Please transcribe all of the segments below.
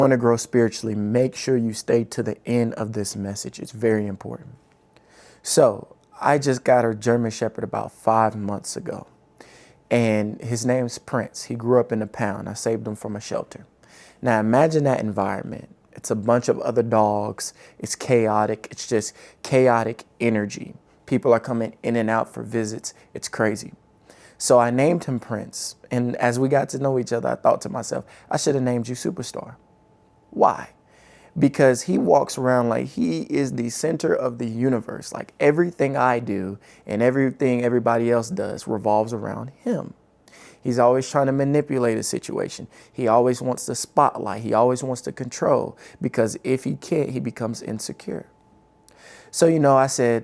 Want to grow spiritually, make sure you stay to the end of this message. It's very important. So I just got a German Shepherd about 5 months ago, and his name's Prince. He grew up in a pound. I saved him from a shelter. Now imagine that environment. It's a bunch of other dogs. It's chaotic. It's just chaotic energy. People are coming in and out for visits. It's crazy. So I named him Prince. And as we got to know each other, I thought to myself, I should have named you Superstar. Why? Because he walks around like he is the center of the universe. Like everything I do and everything everybody else does revolves around him. He's always trying to manipulate a situation. He always wants the spotlight. He always wants to control, because if he can't, he becomes insecure. So, I said,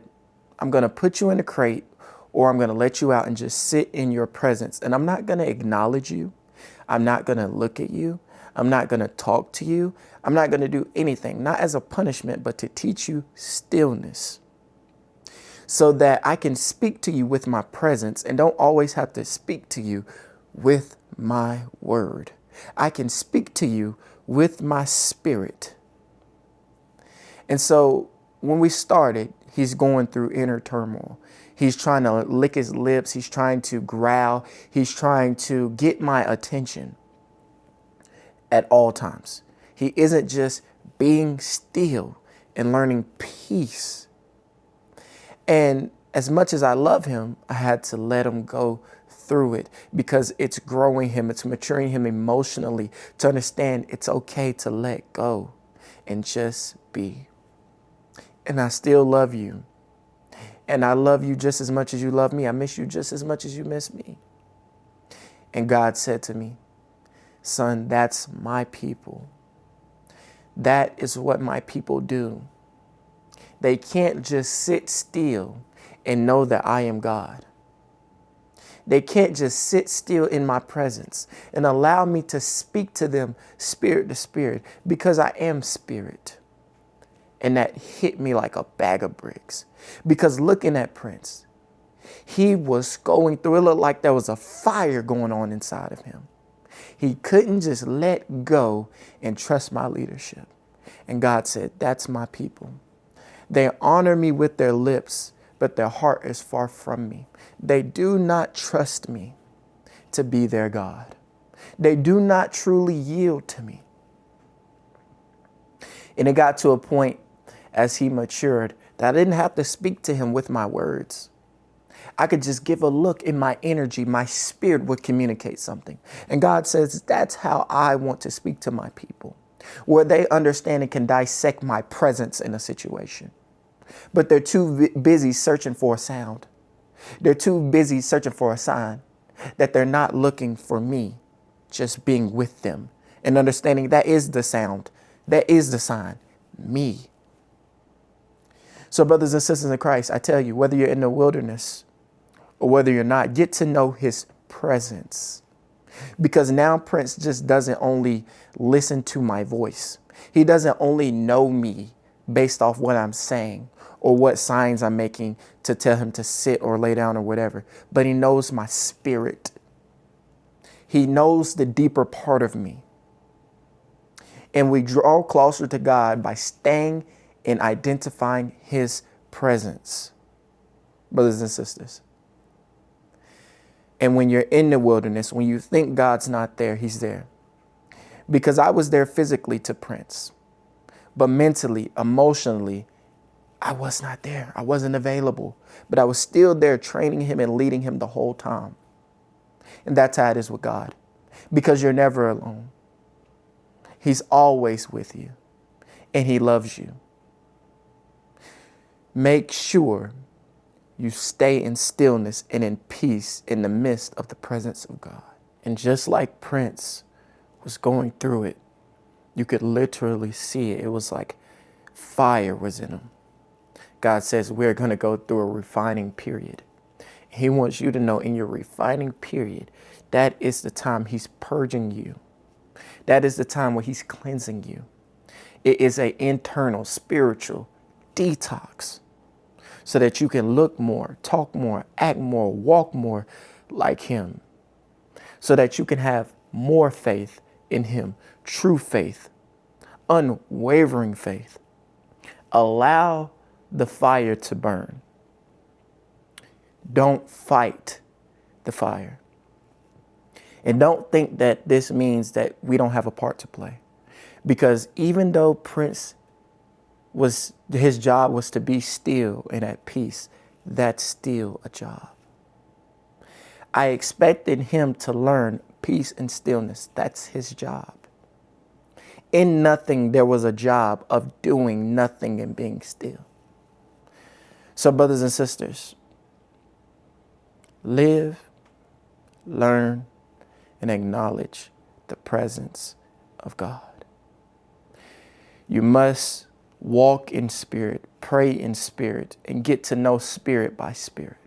I'm going to put you in a crate, or I'm going to let you out and just sit in your presence. And I'm not going to acknowledge you. I'm not going to look at you. I'm not going to talk to you. I'm not going to do anything, not as a punishment, but to teach you stillness, so that I can speak to you with my presence and don't always have to speak to you with my word. I can speak to you with my spirit. And so when we started, he's going through inner turmoil. He's trying to lick his lips. He's trying to growl. He's trying to get my attention at all times. He isn't just being still and learning peace. And as much as I love him, I had to let him go through it, because it's growing him. It's maturing him emotionally to understand it's okay to let go and just be. And I still love you. And I love you just as much as you love me. I miss you just as much as you miss me. And God said to me, son, that's my people. That is what my people do. They can't just sit still and know that I am God. They can't just sit still in my presence and allow me to speak to them spirit to spirit, because I am spirit. And that hit me like a bag of bricks, because looking at Prince, he was going through, it looked like there was a fire going on inside of him. He couldn't just let go and trust my leadership. And God said, that's my people. They honor me with their lips, but their heart is far from me. They do not trust me to be their God. They do not truly yield to me. And it got to a point as he matured that I didn't have to speak to him with my words. I could just give a look in my energy. My spirit would communicate something. And God says, that's how I want to speak to my people, where they understand and can dissect my presence in a situation. But they're too busy searching for a sound. They're too busy searching for a sign, that they're not looking for me, just being with them and understanding that is the sound. That is the sign, me. So brothers and sisters in Christ, I tell you, whether you're in the wilderness or whether you're not, get to know his presence. Because now Prince just doesn't only listen to my voice. He doesn't only know me based off what I'm saying or what signs I'm making to tell him to sit or lay down or whatever, but he knows my spirit. He knows the deeper part of me. And we draw closer to God by staying and identifying his presence, brothers and sisters. And when you're in the wilderness, when you think God's not there, he's there. Because I was there physically to Prince, but mentally, emotionally, I was not there. I wasn't available, but I was still there training him and leading him the whole time. And that's how it is with God, because you're never alone. He's always with you and he loves you. Make sure you stay in stillness and in peace in the midst of the presence of God. And just like Prince was going through it, you could literally see it. It was like fire was in him. God says we're going to go through a refining period. He wants you to know in your refining period, that is the time he's purging you. That is the time where he's cleansing you. It is an internal spiritual detox so that you can look more, talk more, act more, walk more like him, so that you can have more faith in him, true faith, unwavering faith. Allow the fire to burn. Don't fight the fire. And don't think that this means that we don't have a part to play. Because even though Prince his job was to be still and at peace, that's still a job. I expected him to learn peace and stillness. That's his job. In nothing, there was a job of doing nothing and being still. So, brothers and sisters, live, learn, and acknowledge the presence of God. You must walk in spirit, pray in spirit, and get to know spirit by spirit.